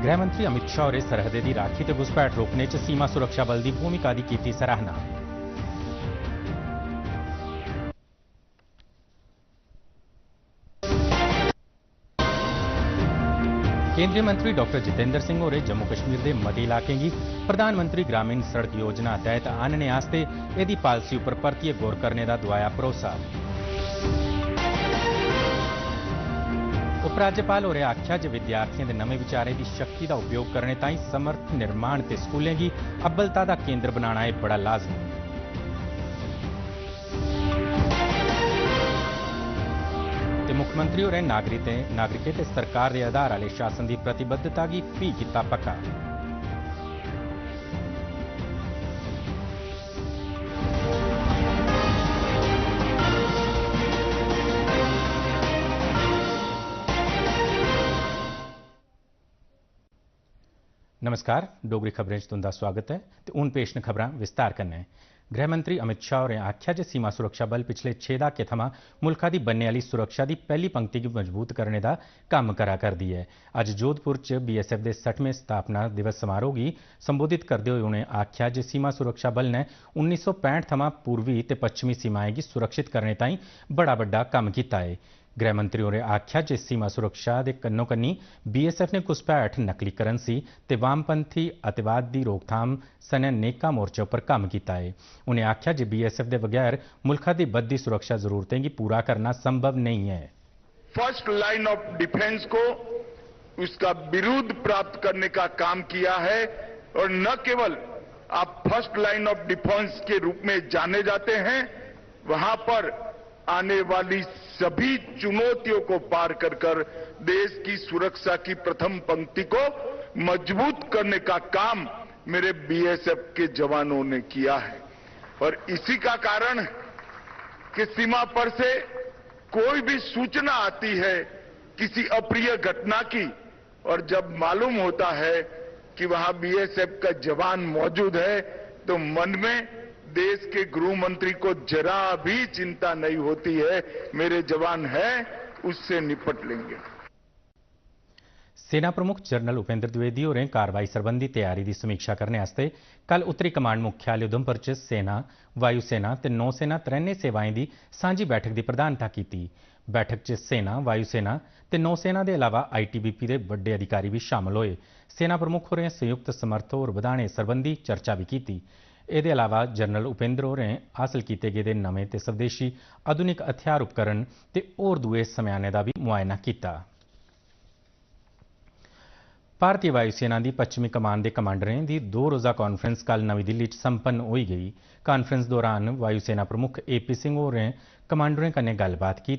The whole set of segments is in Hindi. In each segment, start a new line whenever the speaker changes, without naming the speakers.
गृहमंत्री अमित शाह होरें सरहदे दी राखी ते घुसपैठ रोकने च सीमा सुरक्षा बल दी भूमिका दी कीती सराहना। केंद्रीय मंत्री डॉक्टर जितेंद्र सिंह होरें जम्मू कश्मीर के मते इलाकें गी प्रधानमंत्री ग्रामीण सड़क योजना तहत आनने आस्ते एदी पालसी उपर परतियै गौर करने का दुआया भरोसा। उपराज्यपाल होरें आख्या जे विद्यार्थियों के नवे विचारें की शक्ति का उपयोग करने ताईं समर्थ निर्माण ते स्कूलें गी अव्वलता का केंद्र बनाना है बड़ा लाजमी। मुख्यमंत्री होरें नागरिकें ते सरकार के आधार आले शासन की प्रतिबद्धता की फ्ही कीता पक्का। नमस्कार, डोगरी खबरें च तुंदा स्वागत है। ते हुण पेश न खबरां विस्तार कन्नै। गृहमंत्री अमित शाह होरें आख्या जे सीमा सुरक्षा बल पिछले 6 दहाके थमां मुल्खा दी बनने आली सुरक्षा दी पहली पंक्ति गी मजबूत करने दा कम्म करा करदी है। अज्ज जोधपुर च बीएसएफ दे 60वें स्थापना दिवस समारोह गी संबोधित करदे होए उनें आख्या जे सीमा सुरक्षा बल ने 1965 थमां पूर्वी ते पश्चिमी सीमाएं गी सुरक्षित करने ताईं बड़ा बड्डा कम्म कीता है। गृहमंत्री होरें आख्या जे सीमा सुरक्षा दे कन्नो कन्नी बीएसएफ ने घुसपैठ, नकली करंसी ते वामपंथी अतिवाद की रोकथाम सने नेका मोर्चे पर कम्म किया है। उन्हें आख्या जे बीएसएफ के बगैर मुल्खा की बददी सुरक्षा जरूरतें की पूरा करना संभव नहीं है।
फर्स्ट लाइन ऑफ डिफेंस को उसका विरुद्ध प्राप्त करने का काम किया है और न केवल आप फर्स्ट लाइन ऑफ डिफेंस के रूप में जाने जाते हैं, वहां पर आने वाली सभी चुनौतियों को पार कर देश की सुरक्षा की प्रथम पंक्ति को मजबूत करने का काम मेरे बीएसएफ के जवानों ने किया है। और इसी का कारण कि सीमा पर से कोई भी सूचना आती है किसी अप्रिय घटना की, और जब मालूम होता है कि वहां बीएसएफ का जवान मौजूद है तो मन में देश के गृह मंत्री को जरा भी चिंता नहीं होती है, मेरे जवान हैं, उससे निपट लेंगे।
सेना प्रमुख जनरल उपेंद्र द्विवेदी होरें कार्रवाई संबंधी तैयारी की समीक्षा करने आस्ते कल उत्तरी कमांड मुख्यालय उधमपुर च सेना, वायुसेना ते नौसेना त्रैने सेवाएं की सांझी बैठक की प्रधानता की। बैठक च सेना, वायुसेना ते नौसेना के अलावा आईटीबीपी के बड़े अधिकारी भी शामिल होए। सेना प्रमुख होरें संयुक्त समर्थ होर बधाने संबंधी चर्चा भी की। एदे अलावा जनरल उपेंद्र होरें हासिल किए गेदे नवे ते स्वदेशी आधुनिक हथियार उपकरण ते होर दुए सम्याने का भी मुआयना किया। भारतीय वायुसेना की पश्चिमी कमान के कमांडरें की 2 रोज़ा कॉन्फ्रेंस कल नवी दिल्ली संपन्न हो गई। कॉन्फ्रेंस दौरान वायुसेना प्रमुख एपी सिंह होरें कमांडरें कन्नै गलबात की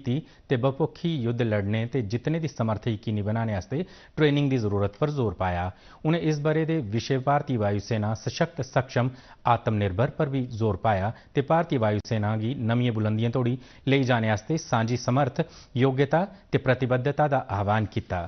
ते बहुपक्षी युद्ध लड़ने ते जितने की समर्थ यकीनी बनाने आस्ते ट्रेनिंग की जरूरत पर जोर पाया। उन्हें इस बारे के विषय भारतीय वायुसेना सशक्त, सक्षम, आत्मनिर्भर पर भी जोर पाया ते भारतीय वायुसेना की नवीं बुलंदियां तोड़ी ले जाने आस्ते सांझी समर्थ, योग्यता ते प्रतिबद्धता का आह्वान किया।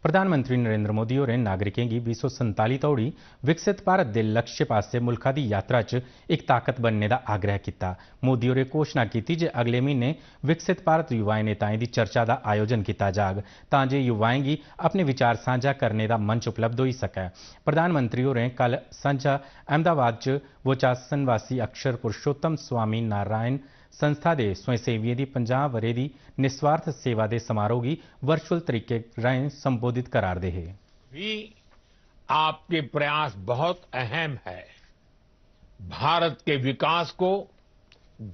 प्रधानमंत्री नरेंद्र मोदी होरें नागरिकें की 2047 तोड़ी विकसित भारत के लक्ष्य पासे मुल्खा की यात्रा च एक ताकत बनने का आग्रह किया। मोदी होरें घोषणा की जे अगले महीने विकसित भारत युवा नेताएं की चर्चा का आयोजन किया जाग तां जे युवाएं की अपने विचार साझा करने का मंच उपलब्ध हो सके। प्रधानमंत्री होरें कल संझा अहमदाबाद च बोचासन वासी अक्षर पुरुषोत्तम स्वामी नारायण संस्था के स्वयंसेवियों की 50 वरे की निस्वार्थ सेवा के समारोह की वर्चुअल तरीके राहें संबोधित करार दे है।
भी आपके प्रयास बहुत अहम है। भारत के विकास को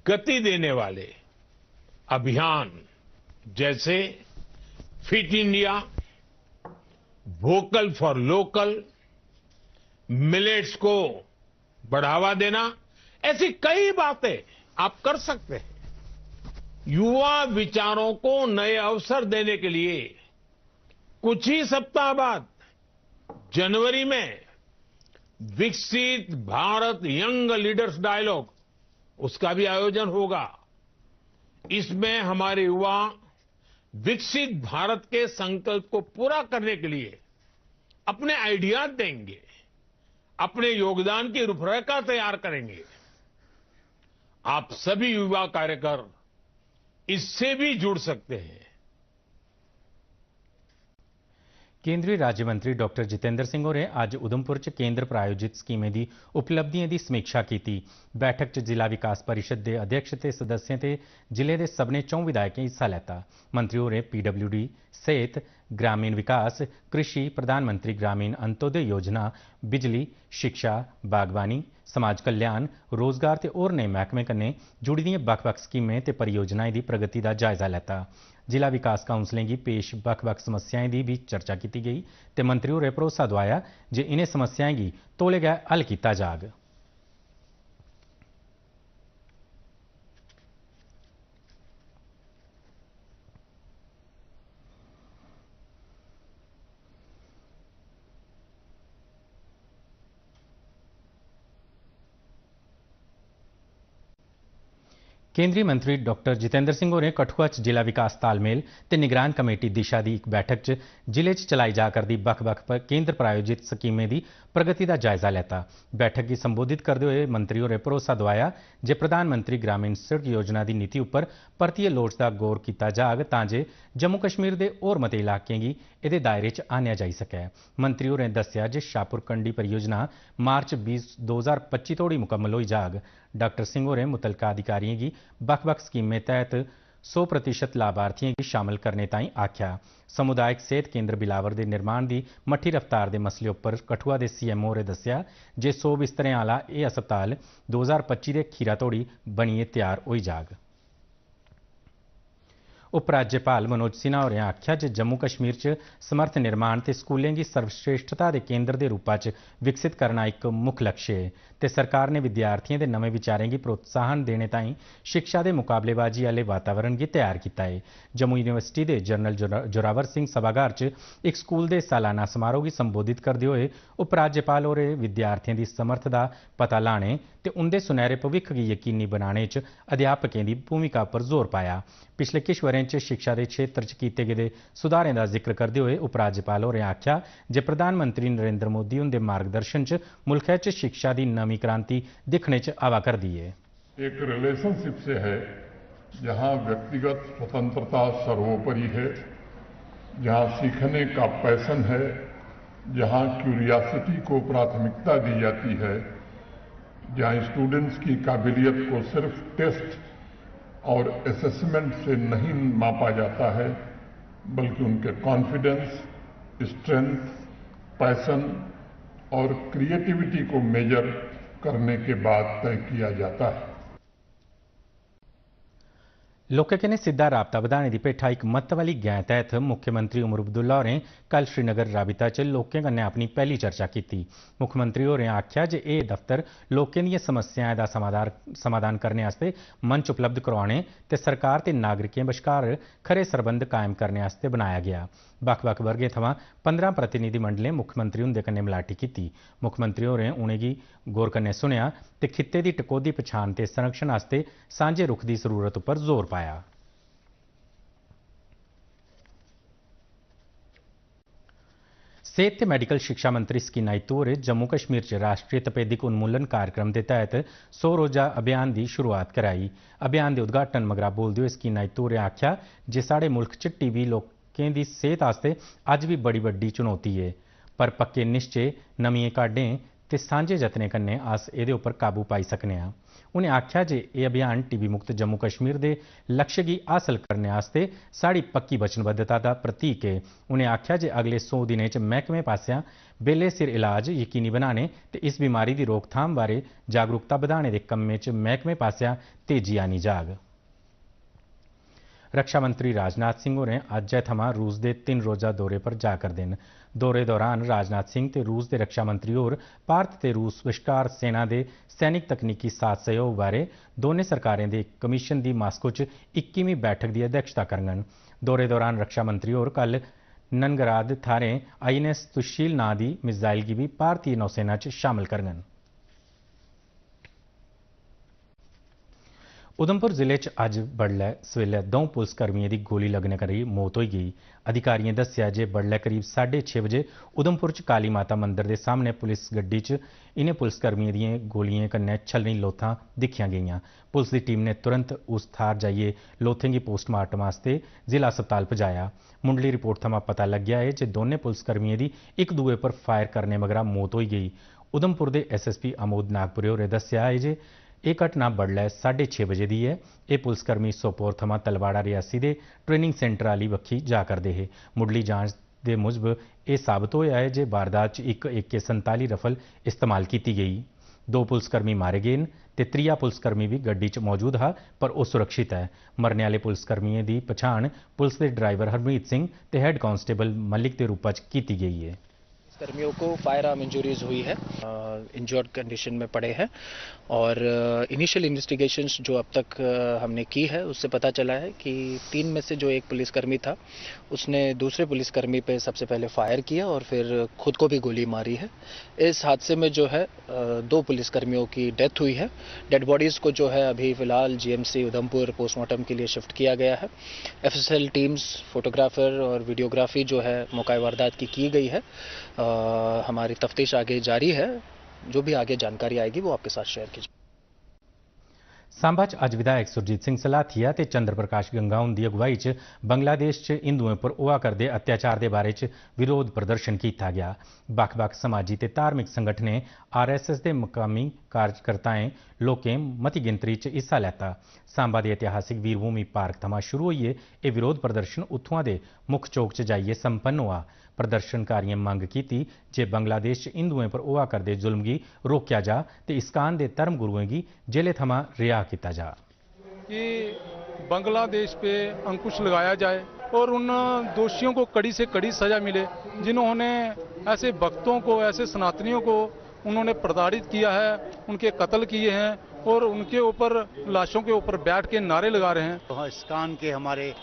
गति देने वाले अभियान जैसे fit India, vocal for local, millets को बढ़ावा देना, ऐसी कई बातें आप कर सकते हैं। युवा विचारों को नए अवसर देने के लिए कुछ ही सप्ताह बाद जनवरी में विकसित भारत यंग लीडर्स डायलॉग, उसका भी आयोजन होगा। इसमें हमारे युवा विकसित भारत के संकल्प को पूरा करने के लिए अपने आइडियाज देंगे, अपने योगदान की रूपरेखा तैयार करेंगे। आप सभी युवा कार्यकर इससे भी जुड़ सकते हैं।
केंद्रीय राज्य मंत्री डॉक्टर जितेंद्र सिंह होरें अज्ज उधमपुर च केंद्र प्रायोजित स्कीमें दी उपलब्धियें दी समीक्षा कीती। बैठक च जिला विकास परिषद दे अध्यक्ष ते सदस्यें ते जिले दे सभनें 4 विधायकें हिस्सा लैता। मंत्री होरें PWD, सेहत, ग्रामीण विकास, कृषि, प्रधानमंत्री ग्रामीण अंत्योदय योजना, बिजली, शिक्षा, बागवानी, समाज कल्याण, रोजगार ते होर नए मैह्कमें कन्नै जुड़ी दियां बक्ख-बक्ख स्कीमें ते परियोजनाएं दी प्रगति दा जायजा लैता। जिला विकास काउंसलें गी पेश बक्ख-बक्ख समस्याएं दी भी चर्चा की गई ते मंत्री होरें भरोसा दोआया जे इनें समस्याएं गी तौले गै हल कीता जाग। केंद्रीय मंत्री डॉक्टर जितेंद्र सिंह होरें कठुआ च जिला विकास तालमेल ते निगरान कमेटी दिशा दी इक बैठक च जिले च चलाई जा करदी बक्ख-बक्ख केंद्र प्रायोजित स्कीमें दी प्रगति दा जायजा लैता। बैठक गी संबोधित करदे होए मंत्री होरें भरोसा दोआया जे प्रधानमंत्री ग्रामीण सड़क योजना दी नीति उप्पर परतियै लोड़चदा गौर कीता जाग तां जे जम्मू कश्मीर दे होर मते इलाकें गी एह्दे दायरे च आह्नेआ जाई सकै। मंत्री होरें दस्सेआ जे शाहपुर कंडी परियोजना मार्च 2025 तोड़ी मुकम्मल होई जाग। डॉक्टर सिंह होरें मुतलका अधिकारियों की बक्ख-बक्ख स्कीमें तैह्त 100% लाभार्थियों की शामिल करने ताईं आख्या। समुदायिक सेहत केंद्र बिलावर के निर्माण की मट्ठी रफ्तार के मसले उपर कठुआ के CMO होरें दस्सिया जे 100 बिस्तरें आला यह अस्पताल 2025 के खीरा तोड़ी बनिए तैयार हो जाग। उपराज्यपाल मनोज सिन्हा होरें आख्या जे जम्मू कश्मीर च समर्थ निर्माण ते स्कूलें गी सर्वश्रेष्ठता के केंद्र के रूपा च विकसित करना एक मुक्ख लक्ष्य है ते सरकार ने विद्यार्थियों के नवे विचारें की प्रोत्साहन देने ताईं शिक्षा के मुकाबलेबाजी वाले वातावरण की तैयार किया है। जम्मू यूनिवर्सिटी के जनरल जोरावर सिंह सभागार च एक स्कूल के सालाना समारोह की संबोधित करते हुए उपराज्यपाल होरें विद्यार्थियों की समर्थ का पता लाने ते उनके सुनहरे भविक्ख की यकीनी बनाने च अध्यापकों की भूमिका पर जोर पाया। पिछले किश वरें च शिक्षा के क्षेत्र च किए गए सुधारें का जिक्र करते हुए उपराज्यपाल होरें आख्या जे प्रधानमंत्री नरेंद्र मोदी उनके मार्गदर्शन च मुल्कै च शिक्षा की नवी क्रांति दिखने च आवा करदी है।
एक रिलेशनशिप से है जहां व्यक्तिगत स्वतंत्रता सर्वोपरि है, जहां सीखने का पैशन है, जहां क्यूरियोसिटी को प्राथमिकता दी जाती है, जहां स्टूडेंट्स की काबिलियत को सिर्फ टेस्ट और असेसमेंट से नहीं मापा जाता है बल्कि उनके कॉन्फिडेंस, स्ट्रेंथ, पैशन और क्रिएटिविटी को मेजर करने के बाद तय किया जाता है।
लोकें कन्नै सिद्धा राबता बधाने की भेठा एक महत्व वाली गैं तैह्त मुख्यमंत्री उमर अब्दुल्ला होरें कल श्रीनगर राबिता च लोकें कन्नै अपनी पहली चर्चा की। मुख्यमंत्री होरें आख्या जे यह दफ्तर लोकें दी समस्याएं का समाधान करने आस्ते मंच उपलब्ध करवाने ते सरकार ते नागरिकें बश्कार खरे सरबंध कायम करने आस्ते बनाया गया। बक्ख-बक्ख वर्गें थमां 15 प्रतिनिधिमंडलें मुख्यमंत्री हुंदे कन्नै मलाटी की। मुख्यमंत्री होरें उनेंगी गौर कन्नै सुनिया ते खित्ते दी टकोह्दी पछाण ते संरक्षण आस्ते सांझे रुख की जरूरत पर जोर पाया। सेहत ते मैडिकल शिक्षा मंत्री सकीना इत्तू होरें जम्मू कश्मीर च राष्ट्रीय तपेदिक उन्मूलन कार्यक्रम के तहत 100 रोजा अभियान की शुरुआत कराई। अभियान के उद्घाटन मगरा बोलते हुए सकीना इत्तू होरें आख्या जे साढ़े मुल्क च TB लोकें की सेहत आस्ते अज भी बड़ी वड्डी चुनौती है पर पक्के निश्चय, नमियां काढें ते सांझे जतनें कन्नै अस एह्दे उपर काबू पाई सकने आं। उनें आख्या जे यह अभियान TB मुक्त जम्मू कश्मीर के लक्ष्य की हासल करने आस्ते साड़ी पक्की वचनबद्धता का प्रतीक है। उनें आख्या जे अगले 100 दिनें च महकमे पास्सेआ बेल्ले सिर इलाज यकीनी बनाने ते इस बीमारी की रोकथाम बारे जागरूकता बधाने के कम्में च महकमे पास्सेआ तेजी आनी जाग। रक्षा मंत्री राजनाथ सिंह होरें अज्जै थमां रूस के 3 रोजा दौरे पर जा करदे न। दौरे दौरान राजनाथ सिंह ते रूस के रक्षा मंत्री होर भारत ते रूस विचकार सेना के सैनिक तकनीकी साथ सहयोग बारे दोनें सरकारें के कमीशन की मास्को च 21वीं बैठक की अध्यक्षता करङन। दौरे दौरान रक्षा मंत्री होर कल ननगराद थाहरें INS तुशील नां की मिसाइल की भी भारतीय नौसेना च शामिल करङन। उधमपुर जिले च अज बडलै सवेले दौं पुलिस कर्मियों की गोली लगने करी मौत हो गई। अधिकारियों दस्सिया जे बडलै करीब 6:30 बजे उधमपुर च काली माता मंदिर के सामने पुलिस गड्डी च इन्हें पुलिस कर्मियों दी गोलियां कन्नै छलनी लोथां दिखियां गईयां। पुलिस की टीम ने तुरंत उस थार जाइए लोथें की पोस्टमार्टम वास्ते जिला अस्पताल पजाया। मुंडली रिपोर्ट थमां पता लग्या है जे दोनें पुलिस कर्मियों की एक दूए पर फायर करने मगरा मौत हो गई। उधमपुर के SSP अमोद नागपुरे होरें दस्सिया है जे यह घटना बडलै 6:30 बजे की है। यह पुलिसकर्मी सोपोर थमां तलवाड़ा रियासी के ट्रेनिंग सेंटर आली बक्खी जा करदे हे। मुंडली जांच के मुजब यह साबित होया है जे वारदात च एक AK-47 रफल इस्तेमाल की गई। 2 पुलिसकर्मी मारे गए ते त्रीया पुलिसकर्मी भी गड्डी च मौजूद हा पर वह सुरक्षित है। मरने वाले पुलिसकर्मियों की पछाण पुलिस के ड्राइवर हरमीत सिंह ते हैड कांस्टेबल मलिक के रूप में की गई है।
कर्मियों को फायर आर्म इंजरीज हुई है, इंजर्ड कंडीशन में पड़े हैं और इनिशियल इन्वेस्टिगेशंस जो अब तक हमने की है उससे पता चला है कि 3 में से जो एक पुलिसकर्मी था उसने दूसरे पुलिसकर्मी पे सबसे पहले फायर किया और फिर खुद को भी गोली मारी है। इस हादसे में जो है 2 पुलिसकर्मियों की डेथ हुई है। डेड बॉडीज़ को जो है अभी फ़िलहाल GMC उधमपुर पोस्टमार्टम के लिए शिफ्ट किया गया है। FSL टीम्स, फोटोग्राफर और वीडियोग्राफी जो है मौका वारदात की गई है। हमारी तफ्तीश आगे जारी है। जो भी आगे जानकारी आएगी वो आपके साथ शेयर कीजिए।
सांबा च अज विधायक सुरजीत सिंह सलाथिया ते चंद्र प्रकाश गंगा उंदी अगवाई च बंगलादेश च हिंदुओं पर होआ करदे अत्याचार के बारे च विरोध प्रदर्शन किया गया। बक्ख-बक्ख समाजी ते धार्मिक संगठनें RSS के मुकामी कार्यकर्ताएं लोकें मती गिनतरी च हिस्सा लैता। सांबा के ऐतिहासिक वीरभूमि पार्क थमां शुरू होइए यह विरोध प्रदर्शन उत्थुआं दे मुख चौक च जाइए संपन्न हुआ। प्रदर्शनकारियों मंग की जे बंगलादेश च हिंदुओं पर होआ करदे जुल्म की रोकया जा ते इस्कान के धर्म गुरुओं की जेले थमां रिहा किया जा।
कि बांग्लादेश पे अंकुश लगाया जाए और उन दोषियों को कड़ी से कड़ी सजा मिले जिन्होंने ऐसे भक्तों को, ऐसे सनातनियों को उन्होंने प्रताड़ित किया है, उनके कत्ल किए हैं और उनके ऊपर लाशों के ऊपर बैठ के नारे लगा रहे हैं।
तो इस्कान के हमारे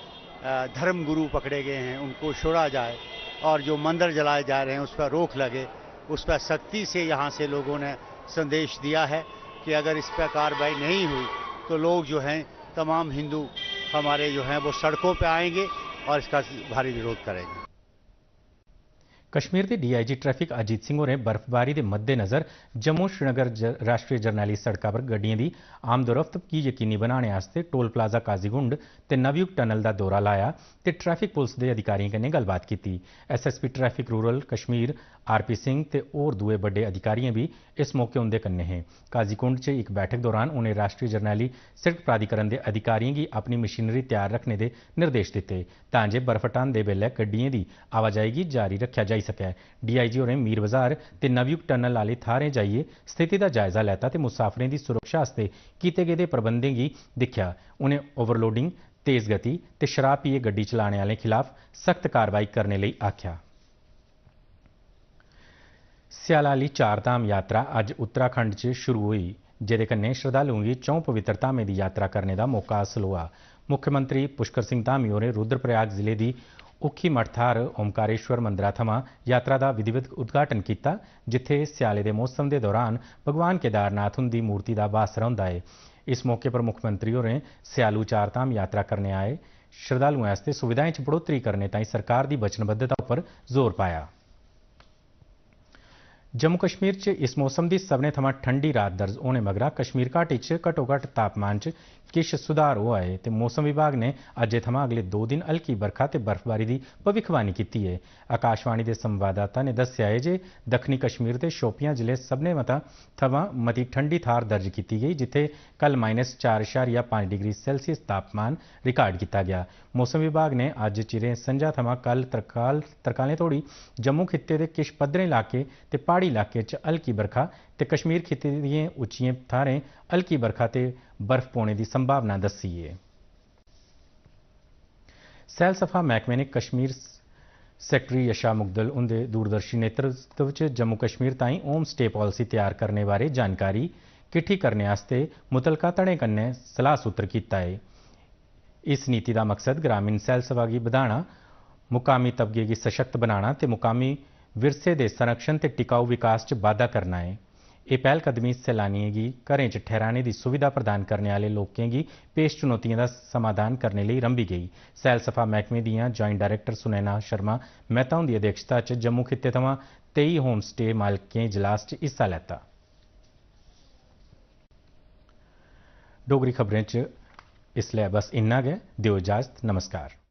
धर्म गुरु पकड़े गए हैं, उनको छोड़ा जाए और जो मंदिर जलाए जा रहे हैं उस पर रोक लगे। उस पर सख्ती से यहाँ से लोगों ने संदेश दिया है कि अगर इस पर कार्रवाई नहीं हुई तो लोग जो हैं तमाम हिंदू हमारे जो हैं वो सड़कों पे आएंगे और इसका भारी विरोध करेंगे।
कश्मीर के DIG ट्रैफिक अजीत सिंह होरें बर्फबारी के मद्देनज़र जम्मू श्रीनगर राष्ट्रीय जरनैली सड़कों पर गड्डियों की आमदोरफ्त की यकीनी बनाने वास्ते टोल प्लाजा काजीगुंड ते नवयुग टनल का दौरा लाया ते ट्रैफिक पुलिस के अधिकारियों कन्नै गलबात की। SSP traffic rural Kashmir RP Singh ते होर दुए बड़े अधिकारियों भी इस मौके उनके कन्नै हैं। काजीकुंड च एक बैठक दौरान उन्हें राष्ट्रीय जरनैली सड़क प्राधिकरण के अधिकारियों की अपनी मशीनरी तैयार रखने के निर्देश दिते तां जे बर्फ हटाने बेल्लै गड्डियों की आवाजाही की जारी रखा जाई सकै। DIG होरें मीर बाजार ते नवयुग टनल आली थारें जाइए स्थिति का जायजा लैता ते मुसाफिरें की सुरक्षा आस्ते कीते गेदे प्रबंधें की दिक्खिया। उन्हें ओवरलोडिंग, तेज गति ते शराब पीए गड्डी चलाने वाले खिलाफ सख्त कार्रवाई करने लई आख्या। स्याला आह्ली चार धाम यात्रा अज उत्तराखंड च शुरू हुई जेदे कन्नै श्रद्धालुओं की 4 पवित्र धामें की यात्रा करने का मौका हासल हुआ। मुख्यमंत्री पुष्कर सिंह धामी होरें रुद्रप्रयाग जिले की उखी मठ थाहर ओमकारेश्वर मंदिर थमां यात्रा का विधिवत उद्घाटन किया जिथे स्याले के मौसम के दौरान भगवान केदारनाथ उनकी मूर्ति का बासरा हुंदा है। इस मौके पर मुख्यमंत्री होरें स्यालू चार धाम यात्रा करने आए श्रद्धालुओं वास्ते सुविधाएं च बढ़ोतरी करने ताईं सरकार की वचनबद्धता पर जोर पाया। जम्मू कश्मीर च इस मौसम की सभनें थमां ठंडी रात दर्ज होने मगरा कश्मीर घाटी च घट्टोघट्ट तापमान च किश सुधार होआ है ते मौसम विभाग ने अज्जै थमां अगले 2 दिन हल्की बरखा ते बर्फबारी की भविष्यवाणी की है। आकाशवाणी के संवाददाता ने दस्सिया है जे दक्षिणी कश्मीर ते शोपियां जिले सभनें थमां मती ठंडी थार दर्ज की गई जिथे कल -4.5 डिग्री सेल्सियस तापमान रिकार्ड किया गया। मौसम विभाग ने अज्ज चिरें संझा थमां कल तरकालें तोड़ी जम्मू खित्ते के किश पद्धरे इलाके ते पहाड़ी इलाके च हल्की बरखा ते कश्मीर खित्ते दियां उच्चियां थारें हल्की बरखा ते बर्फ पौने की संभावना दस्सी है। सैलसफा महकमे ने कश्मीर सैकटरी यशा मुगदल उनके दूरदर्शी नेतृत्व च जम्मू कश्मीर ताईं होम स्टे पॉलिसी तैयार करने बारे जानकारी किट्ठी करने वास्ते मुतलका धड़ें कन्नै सलाह सूत्र किया है। इस नीति का मकसद ग्रामीण सैलसफा की बधाना, मुकामी तबके की सशक्त बनाना ते मुकामी विरसे के संरक्षण ते टिकाऊ विकास च बाधा करना है। ਇਹ ਪਹਿਲ ਕਦਮੀ ਸੈਲਾਨੀਆਂ गी घरें च ठहराने की सुविधा प्रदान करने वाले लोगों की पेश चुनौतियों का समाधान करने लिए रंभी गई। सैलसफा महकमे दियां जॉइंट डायरैक्टर सुनैना शर्मा मेहता की अध्यक्षता च जम्मू खिते थमां 23 होम स्टे मालकें इजलास च हिस्सा लैता। डोगरी खबरें च इसलै बस इन्ना गै, दिओ इजाजत, नमस्कार।